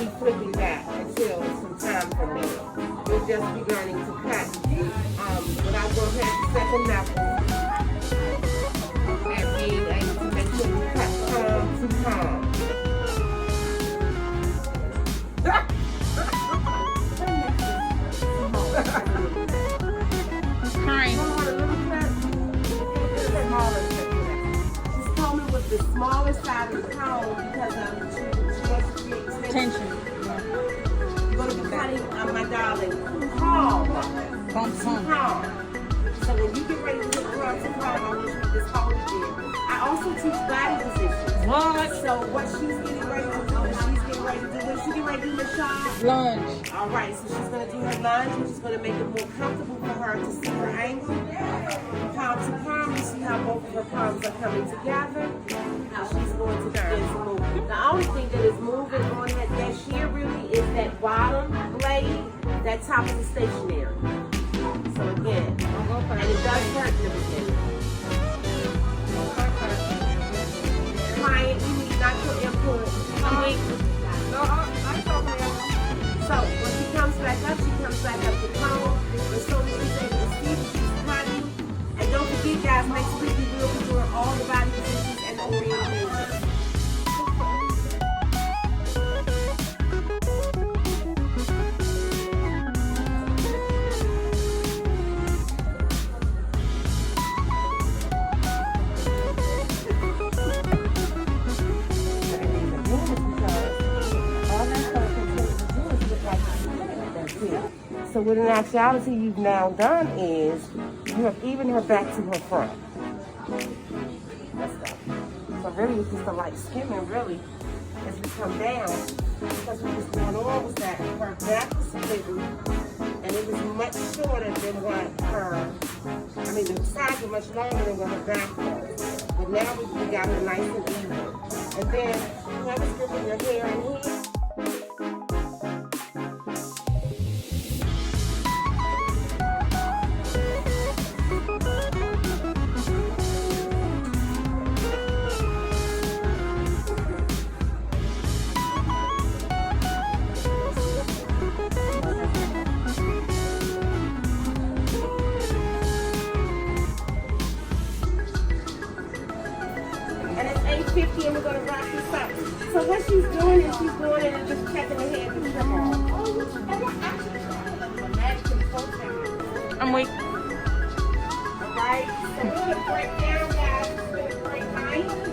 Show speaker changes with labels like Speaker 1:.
Speaker 1: be flipping back until some time from now. We'll just be learning to cut. But I will have the second method and being able to make sure you cut palm to palm. She's told me with the smaller side of the comb because she wants to create tension. You're going to be cutting, my darling, palm. So when you get ready to do palm to palm, I want you to just hold it there. I also teach body positions. What? So what she's getting ready to do is she's getting ready to do, what she's getting ready to do, Michelle?
Speaker 2: Lunge.
Speaker 1: All right, so she's going to do her lunge, which is going to make it more comfortable for her to see her angle. Palm to palm, you see how both of her palms are coming together. Now she's going to begin to move. The only thing that is moving on that shear really is that bottom blade. That top is stationary. So again, and it does hurt in the beginning. Client, you need not your input. So when she comes back up to comb. As soon as she's able to see that she's cutting. And don't forget, guys, next week we will be doing all the body positions and the orientation. So what in actuality you've now done is you have evened her back to her front. That's that. So really it's just a light skimming really as we come down, because what was going on was that her back was bigger and it was much shorter than what the sides were much longer than what her back was. But now we got her nice and even. And then whoever's gripping your hair in here, and it's 8:50 and we're going to wrap this up. So what she's doing is she's going in and just checking the head and trim off.
Speaker 2: I'm weak.
Speaker 1: Alright, so we're going to break down, guys. It's been a great night.